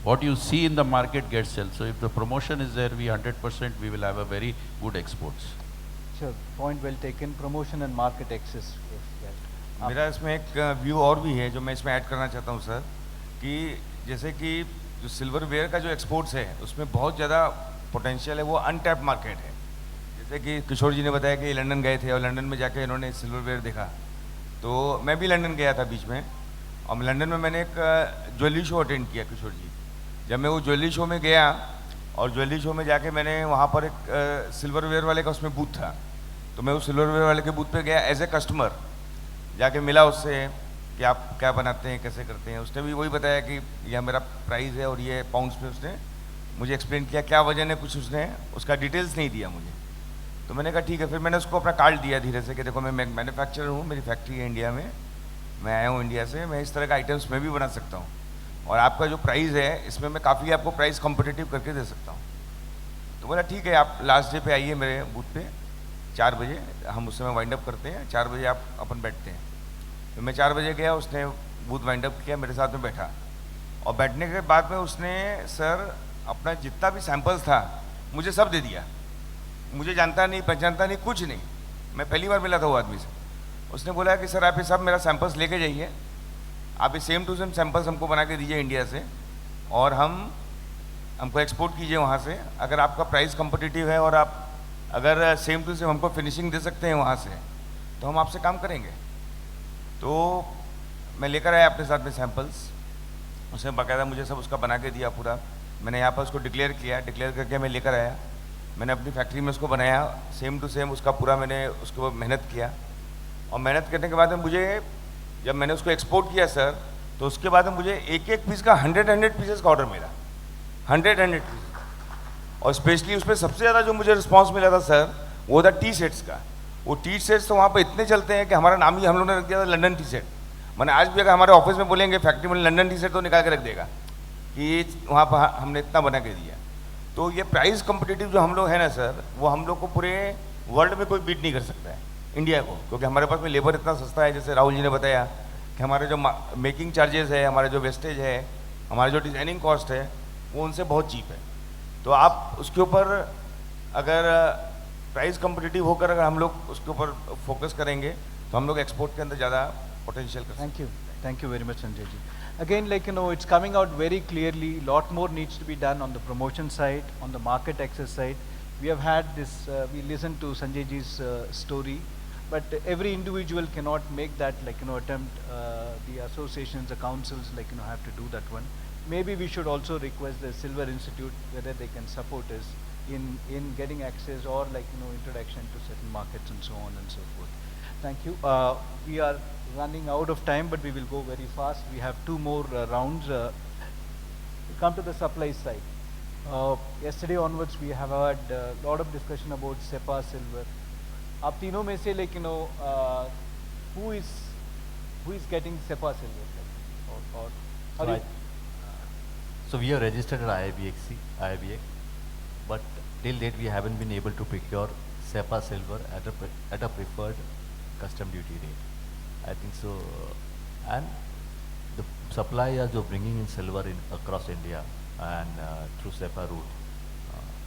What you see in the market gets sell. So if the promotion is there, we 100% we will have a very good exports. Sure, point well taken. Promotion and market access. Yes. मेरा इसमें एक view और भी है जो मैं इसमें add करना चाहता हूँ सर, कि जैसे कि जो सिल्वरवेयर का जो एक्सपोर्ट्स है उसमें बहुत ज़्यादा पोटेंशियल है, वो अनटैप्ड मार्केट है। जैसे कि किशोर जी ने बताया कि लंदन गए थे और लंदन में जाके इन्होंने सिल्वरवेयर देखा, तो मैं भी लंदन गया था बीच में, और लंदन में मैंने एक ज्वेलरी शो अटेंड किया किशोर जी। जब मैं वो ज्वेलरी शो में गया और ज्वेलरी शो में जाके मैंने वहाँ पर एक सिल्वरवेयर वाले का उसमें बूथ था, तो मैं उस सिल्वरवेयर वाले के बूथ पे गया एज ए कस्टमर, जाके मिला उससे कि आप क्या बनाते हैं, कैसे करते हैं। उसने भी वही बताया कि यह मेरा प्राइस है और ये पाउंड्स में उसने मुझे एक्सप्लेन किया क्या वजन है, कुछ उसने उसका डिटेल्स नहीं दिया मुझे। तो मैंने कहा ठीक है, फिर मैंने उसको अपना कार्ड दिया धीरे से कि देखो मैं मैन्युफैक्चरर हूँ, मेरी फैक्ट्री है इंडिया में, मैं आया हूँ इंडिया से, मैं इस तरह का आइटम्स मैं भी बना सकता हूँ, और आपका जो प्राइस है इसमें मैं काफ़ी आपको प्राइस कॉम्पिटिटिव करके दे सकता हूँ। तो बोला ठीक है, आप लास्ट डे पे आइए मेरे बूथ पे 4 बजे, हम उस समय वाइंड अप करते हैं, 4 बजे आप अपन बैठते हैं। तो मैं 4 बजे गया, उसने बूथ वाइंड अप किया, मेरे साथ में बैठा, और बैठने के बाद में उसने सर अपना जितना भी सैंपल्स था मुझे सब दे दिया। मुझे जानता नहीं, पहचानता नहीं, कुछ नहीं, मैं पहली बार मिला था वो आदमी से। उसने बोला कि सर आप ये सब मेरा सैंपल्स लेके जाइए, आप ये सेम टू सेम सैंपल्स हमको बना के दीजिए इंडिया से, और हमको एक्सपोर्ट कीजिए वहाँ से। अगर आपका प्राइस कॉम्पिटिटिव है और आप अगर सेम टू सेम हमको फिनिशिंग दे सकते हैं वहाँ से, तो हम आपसे काम करेंगे। तो मैं लेकर आया अपने साथ में सैंपल्स, उसने बाकायदा मुझे सब उसका बना के दिया पूरा। मैंने यहाँ पर उसको डिक्लेयर किया, डिक्लेयर करके मैं लेकर आया, मैंने अपनी फैक्ट्री में उसको बनाया सेम टू सेम उसका पूरा, मैंने उसके ऊपर मेहनत किया। और मेहनत करने के बाद में मुझे, जब मैंने उसको एक्सपोर्ट किया सर, तो उसके बाद में मुझे एक एक पीस का 100 पीसेस का ऑर्डर मिला, 100 पीस। और स्पेशली उसमें सबसे ज़्यादा जो मुझे रिस्पॉन्स मिला था सर, वो था टी शर्ट्स का। वो टी शर्ट्स तो वहाँ पर इतने चलते हैं कि हमारा नाम ही हम लोगों ने रख दिया था लंदन टी शर्ट। मैंने आज भी अगर हमारे ऑफिस में बोलेंगे फैक्ट्री में लंदन टी शर्ट, तो निकाल के रख देगा कि वहाँ पर हमने इतना बना के दिया। तो ये प्राइस कॉम्पिटिटिव जो हम लोग हैं ना सर, वो हम लोग को पूरे वर्ल्ड में कोई बीट नहीं कर सकता है इंडिया को, क्योंकि हमारे पास में लेबर इतना सस्ता है। जैसे राहुल जी ने बताया कि हमारे जो मेकिंग चार्जेस है, हमारे जो वेस्टेज है, हमारे जो डिज़ाइनिंग कॉस्ट है, वो उनसे बहुत चीप है। तो आप उसके ऊपर अगर प्राइस कॉम्पिटिटिव होकर अगर हम लोग उसके ऊपर फोकस करेंगे, तो हम लोग एक्सपोर्ट के अंदर ज़्यादा पोटेंशियल कर सकते हैं। Thank you very much, Sanjay ji. Again, like, it's coming out very clearly, lot more needs to be done on the promotion side, on the market access side. We have had this, we listened to Sanjay ji's story, but every individual cannot make that, attempt. The associations, the councils, have to do that one. Maybe we should also request the Silver Institute whether they can support us in getting access or introduction to certain markets and so on and so forth. Thank you. We are running out of time, but we will go very fast. We have 2 more rounds. We come to the supply side. Yesterday onwards, we have had a lot of discussion about SEPA silver. आप तीनों में से who is getting SEPA silver? Or So we are registered at IIBX, but till date we haven't been able to procure SEPA silver at a preferred custom duty rate. I think so, and the suppliers are bringing in silver across India and through SEPA route.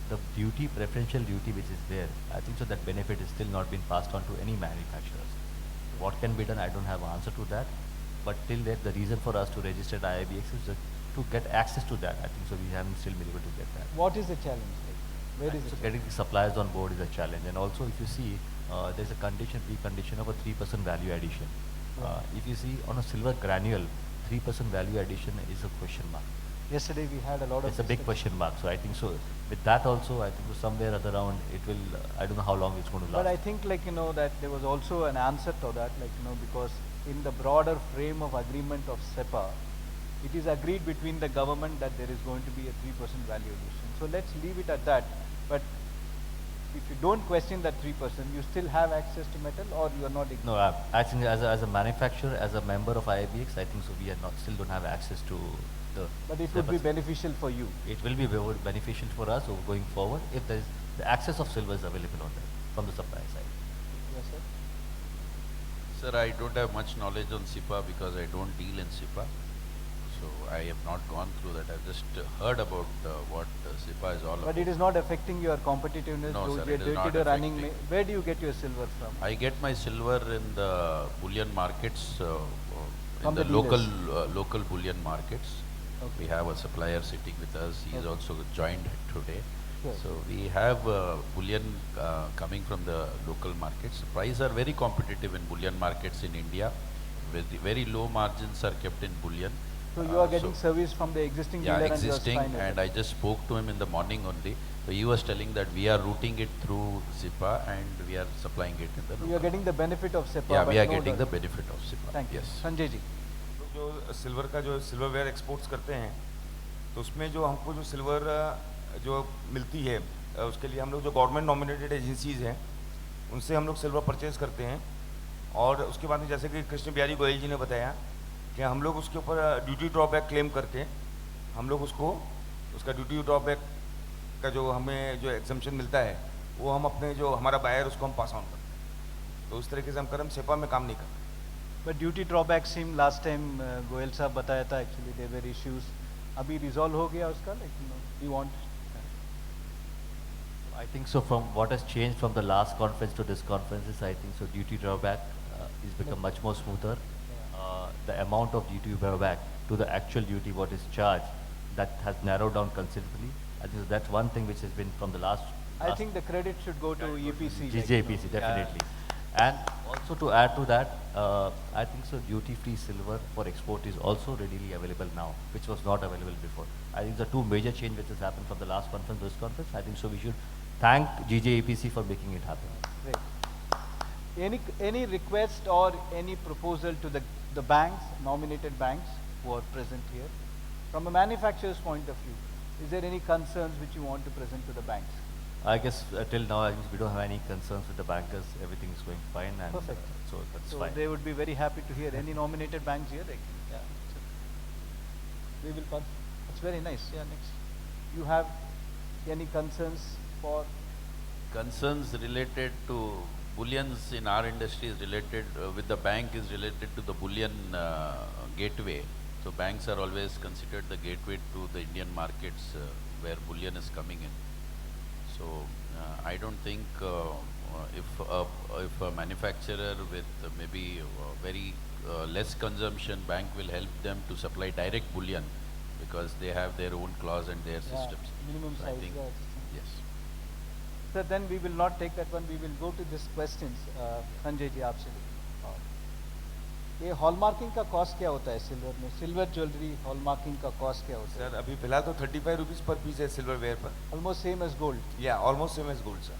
The duty, preferential duty which is there, I think so that benefit is still not been passed on to any manufacturers. What can be done, I don't have an answer to that, but till that the reason for us to register at IIBX is to get access to that. I think so we haven't still been able to get that. what is the challenge? Where is So it? getting the suppliers on board is a challenge, and also if you see, there's a precondition of a 3% value addition. If you see on a silver granule, 3% value addition is a question mark. Yesterday we had a lot of. It's a big discussion. question mark. So I think so. With that also, I think so somewhere other around it will. I don't know how long it's going to last. But I think like that there was also an answer to that, because in the broader frame of agreement of SEPA, it is agreed between the government that there is going to be a 3% value addition. So let's leave it at that. But if you don't question that 3%, you still have access to metal, or you are not. No, I think as a manufacturer, as a member of IIBX, I think so we are not still don't have access to the. But it would be beneficial for you. It will be very beneficial for us going forward if there is the access of silver is available on that from the supply side. Yes, sir. Sir, I don't have much knowledge on SIPA because I don't deal in SIPA. So I have not gone through that. I've just heard about what SIPA is all about. But it is not affecting your competitiveness. No, sir, your it is not day-to-day running. affecting. Where do you get your silver from? I get my silver in the bullion markets, From in the the local dealers. local bullion markets. Okay. We have a supplier sitting with us. He is Okay. also joined today. Sure. So we have bullion coming from the local markets. Prices are very competitive in bullion markets in India. With the very low margins are kept in bullion. So you are getting service from the existing Yeah, dealer existing, and you are and I just spoke to him in the morning only. So he was telling that we are routing it through SIPA and we are supplying it in the You are local. getting the benefit of SEPA. Yeah, but we are no getting the doubt. benefit of SIPA. Thank you. Yes. Sanjay ji. जो silver का जो silverware exports करते हैं तो उसमें जो हमको जो सिल्वर जो मिलती है उसके लिए हम लोग जो गवर्नमेंट नॉमिनेटेड एजेंसीज़ हैं उनसे हम लोग सिल्वर परचेज करते हैं और उसके बाद में जैसे कि कृष्ण बिहारी गोयल जी ने बताया कि हम लोग उसके ऊपर ड्यूटी ड्रॉबैक क्लेम करके हम लोग उसको उसका ड्यूटी ड्रॉबैक का जो हमें जो एग्जम्पशन मिलता है वो हम अपने जो हमारा बायर उसको हम पास ऑन करते हैं। तो उस तरीके से हम कर हम सेपा में काम नहीं करते। But duty drawback seem last time Goyal साहब बताया था actually there were issues. अभी resolve हो गया उसका you want. I think so from what has changed from the last conference to this conference is I think so duty drawback is become much more smoother. The amount of duty drawback to the actual duty what is charged that has narrowed down considerably. I think that's one thing which has been from the last. I think the credit should go to EPC. GJPC definitely. And also to add to that, I think so duty-free silver for export is also readily available now, which was not available before. I think the two major change which has happened from the last conference to this conference. I think so we should thank GJEPC for making it happen. Great. Any request or any proposal to the banks, nominated banks who are present here, from a manufacturer's point of view, is there any concerns which you want to present to the banks? I guess till now I guess we don't have any concerns with the bankers. Everything is going fine, and Perfect. so that's So fine. they would be very happy to hear any nominated banks here. Yeah. We will. It's very nice. Yeah. Next, you have any concerns for? Concerns related to bullions in our industry is related with the bank is related to the bullion gateway. So banks are always considered the gateway to the Indian markets where bullion is coming in. So I don't think if a manufacturer with maybe very less consumption, bank will help them to supply direct bullion because they have their own clause and their systems. Minimum So I size. think, Yeah. yes. So then we will not take that one. We will go to this questions. Sanjay ji आपसे ये hallmarking का cost क्या होता है silver में? Silver jewellery hallmarking का cost क्या होता है? सर अभी फिलहाल तो 35 रुपीज़ पर पीस है सिल्वरवेयर पर। Almost same as gold. या almost same as gold sir.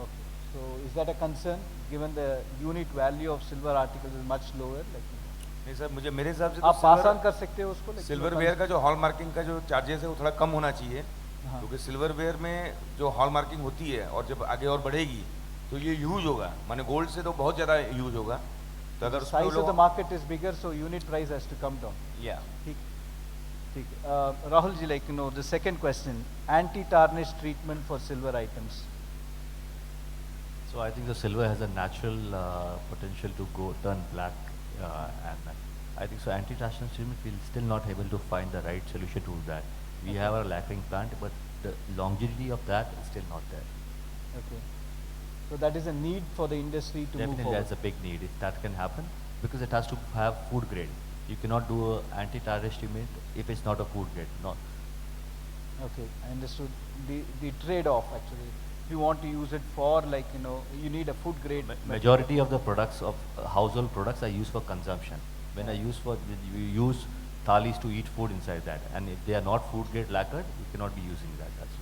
Okay. So is that a concern given the unit value of silver articles is much lower? नहीं सर मुझे मेरे हिसाब से आप पास ऑन कर सकते हो उसको? लेकिन सिल्वरवेयर का जो हॉल मार्किंग का जो चार्जेस है वो थोड़ा कम होना चाहिए हाँ। क्योंकि सिल्वरवेयर में जो हॉल मार्किंग होती है और जब आगे और बढ़ेगी तो ये यूज होगा, माने गोल्ड से तो बहुत ज़्यादा यूज होगा। तो अगर the उसमें size of the market is bigger, so unit price has to come down. या ठीक ठीक Rahul ji, like the second question, anti-tarnish treatment for silver items. So I think the silver has a natural potential to go turn black, and I think so anti-tarnish treatment we'll still not able to find the right solution to that. We have a lacquering plant, but the longevity of that is still not there. Okay. So that is a need for the industry to move Definitely forward. that's a big need if that can happen because it has to have food grade. You cannot do a anti-tarnish treatment if it's not a food grade. Not. Okay, I understood the trade-off actually. If you want to use it for like you need a food grade. Majority of the products of household products are used for consumption. When I use for you use thalis to eat food inside that. And if they are not food grade lacquered, you cannot be using that. That's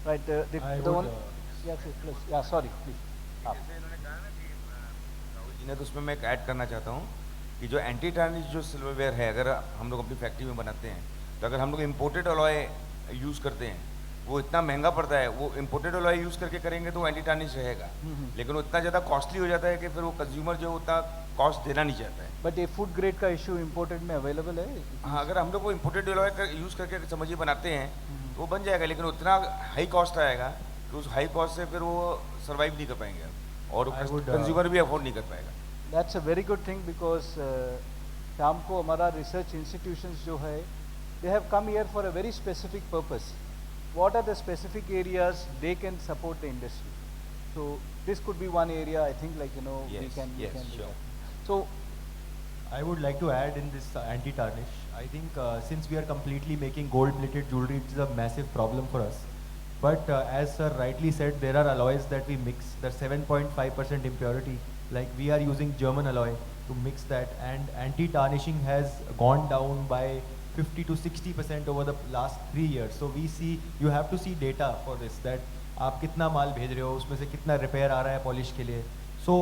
Right, I the would, one, yeah, please, yeah, sorry, please. आप. जैसे इन्होंने कहा ना कि राहुल जी ने, तो उसमें मैं एक ऐड करना चाहता हूँ कि जो एंटी टार्निश जो सिल्वरवेयर है, अगर हम लोग अपनी फैक्ट्री में बनाते हैं, तो अगर हम लोग इम्पोर्टेड अलॉय यूज़ करते हैं, वो इतना महंगा पड़ता है, वो इम्पोर्टेड अलॉय यूज़ करके करेंगे तो एंटी टार्निश रहेगा, लेकिन वो इतना ज़्यादा कॉस्टली हो जाता है कि फिर वो कंज्यूमर जो उतना कॉस्ट देना नहीं चाहता है। बट ये फूड ग्रेड का इशू इम्पोर्टेड में अवेलेबल है? हाँ, अगर हम लोग वो इम्पोर्टेड अलॉय का यूज़ करके समझिए बनाते हैं तो वो बन जाएगा, लेकिन उतना हाई कॉस्ट आएगा कि उस हाई कॉस्ट से फिर वो सर्वाइव नहीं कर पाएंगे और कंज्यूमर भी अफोर्ड नहीं कर पाएगा। That's a very good thing because शाम को हमारा रिसर्च इंस्टीट्यूशंस जो है they have come here for a very specific purpose. What are the specific areas they can support the industry? So this could be one area, I think, like, you know, we Yes, can yes, do sure. that. So I would like to add in this anti-tarnish. I think since we are completely making gold-plated jewelry, it is a massive problem for us. But as sir rightly said, there are alloys that we mix. The 7.5% impurity, like we are using German alloy to mix that, and anti-tarnishing has gone down by 50 to 60% over the last 3 years. So we see, you have to see data for this, that आप कितना माल भेज रहे हो, उसमें से कितना repair आ रहा है पॉलिश के लिए. So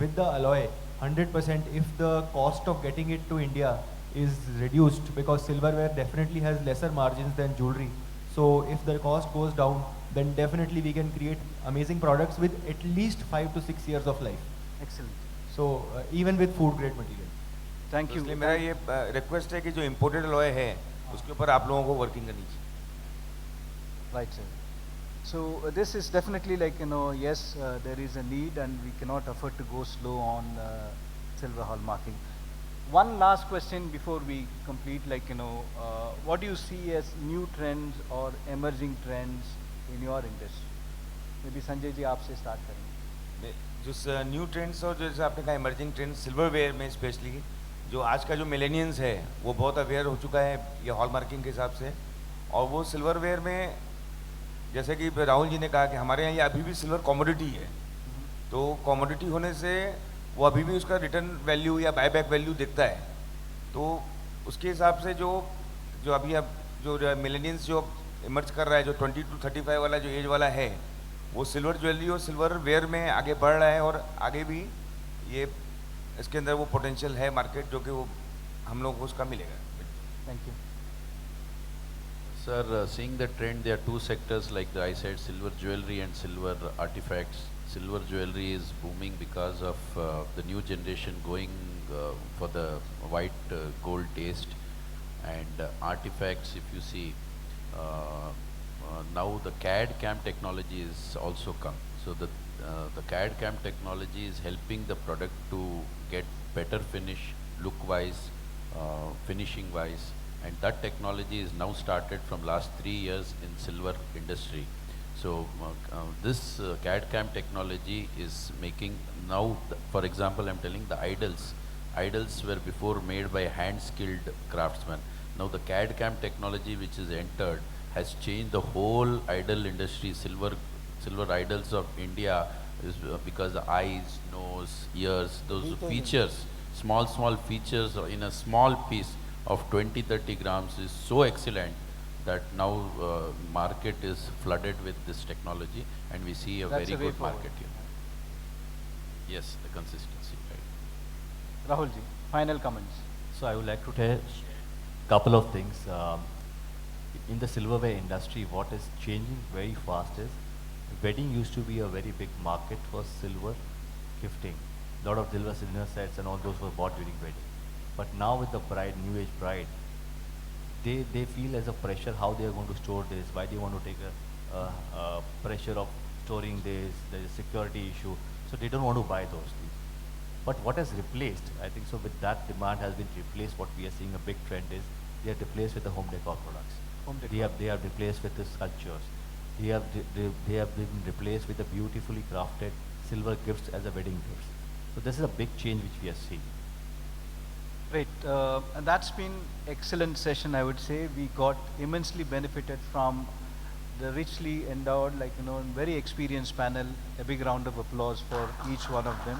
with the alloy, 100%, if the cost of getting it to India is reduced, because silverware definitely has lesser margins than jewelry. So if the cost goes down, then definitely we can create amazing products with at least 5 to 6 years of life. excellent. So even with food grade material. Thank तो you. इसलिए मेरा ये request है कि जो imported alloy है उसके ऊपर आप लोगों को वर्किंग करनी चाहिए। Right, sir. So this is definitely, like, you know, yes, there is a need and we cannot afford to go slow on silver hallmarking. One last question before we complete, like, you know, what do you see as new trends or emerging trends in your industry? Maybe Sanjay ji आपसे start करेंगे. जो new trends और जैसे आपने कहा emerging trends silverware में specially, जो आज का जो मिलेनियंस है वो बहुत अवेयर हो चुका है ये हॉलमार्किंग के हिसाब से, और वो सिल्वरवेयर में जैसे कि राहुल जी ने कहा कि हमारे यहाँ ये अभी भी सिल्वर कमोडिटी है, तो कमोडिटी होने से वो अभी भी उसका रिटर्न वैल्यू या बायबैक वैल्यू दिखता है, तो उसके हिसाब से जो जो अभी अब जो मिलेनियंस जो इमर्ज कर रहा है, जो 20 to 35 वाला जो एज वाला है, वो सिल्वर ज्वेलरी और सिल्वर वेयर में आगे बढ़ रहा है, और आगे भी ये इसके अंदर वो पोटेंशियल है मार्केट, जो कि वो हम लोगों को उसका मिलेगा। Thank you. Sir, seeing the trend, there are two sectors like I said, silver jewelry and silver artifacts. Silver jewelry is booming because of the new generation going for the white gold taste, and artifacts, if you see, now the CAD CAM technology is also come. So the CAD CAM technology is helping the product to get better finish, look wise, finishing wise, and that technology is now started from last 3 years in silver industry. So this CAD CAM technology is making now, for example, I'm telling the idols were before made by hand skilled craftsmen. Now the CAD CAM technology which is entered has changed the whole idol industry. Silver idols of India is because the eyes, nose, ears, those features, small features in a small piece of 20-30 grams is so excellent that now market is flooded with this technology, and we see a That's very a way good forward. market here. Yes, the consistency, right. Rahul ji, final comments. So I would like to tell couple of things. In the silverware industry, what is changing very fast is wedding used to be a very big market for silver gifting. Lot of silver dinner sets and all those were bought during wedding. But now with the bride, new age bride, they feel as a pressure how they are going to store this, why they want to take a pressure of storing this, there is a security issue, so they don't want to buy those things. But what has replaced, I think so with that demand has been replaced, what we are seeing a big trend is, they are replaced with the home decor products. Home decor. They are replaced with the sculptures. They have been replaced with the beautifully crafted silver gifts as a wedding gifts. So this is a big change which we are seeing. Great. And that's been excellent session, I would say. We got immensely benefited from the richly endowed, like, you know, very experienced panel. A big round of applause for each one of them.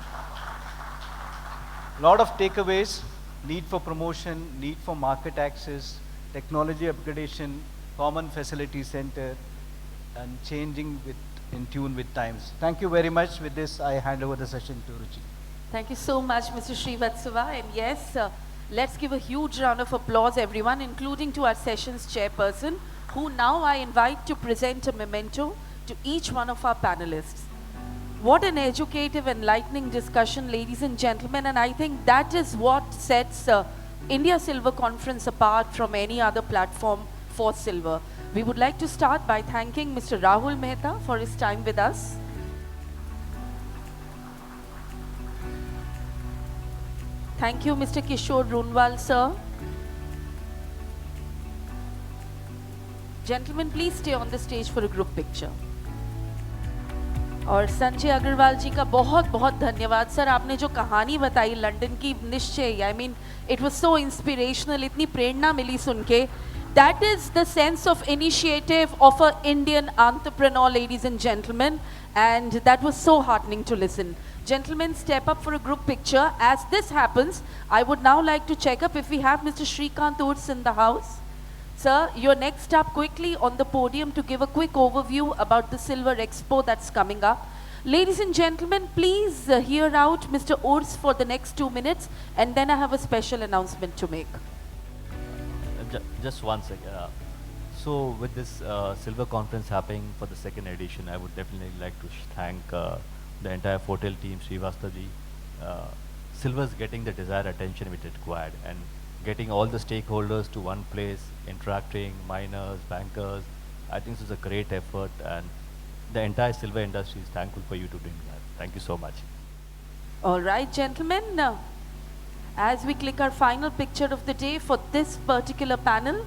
Lot of takeaways. need for promotion, need for market access, technology upgradation, common facility center, and changing in tune with times. Thank you very much. With this, I hand over the session to Ruchi. Thank you so much, Mr. Srivatsava. And yes, let's give a huge round of applause, everyone, including to our sessions chairperson, who now I invite to present a memento to each one of our panelists. What an educative, enlightening discussion, ladies and gentlemen, and I think that is what sets India Silver Conference apart from any other platform for silver. We would like to start by thanking Mr. Rahul Mehta for his time with us. Thank you, Mr. Kishore Runwal, sir. Gentlemen, please stay on the stage for a group picture. और संजय अग्रवाल जी का बहुत बहुत धन्यवाद sir, आपने जो कहानी बताई London की, निश्चय I mean it was so inspirational, इतनी प्रेरणा मिली सुन के. That is the sense of initiative of an Indian entrepreneur, ladies and gentlemen, and that was so heartening to listen. Gentlemen, step up for a group picture. As this happens, I would now like to check up if we have Mr. Shrikant Urs in the house. Sir, you're next up quickly on the podium to give a quick overview about the Silver Expo that's coming up. Ladies and gentlemen, please hear out Mr. Urs for the next 2 minutes, and then I have a special announcement to make. Just one second. So with this Silver Conference happening for the second edition, I would definitely like to thank the entire Fortel team, Srivastava ji. Silver is getting the desired attention which it required, and getting all the stakeholders to one place, interacting, miners, bankers. I think this is a great effort, and the entire silver industry is thankful for you to doing that. Thank you so much. All right, gentlemen. As we click our final picture of the day for this particular panel,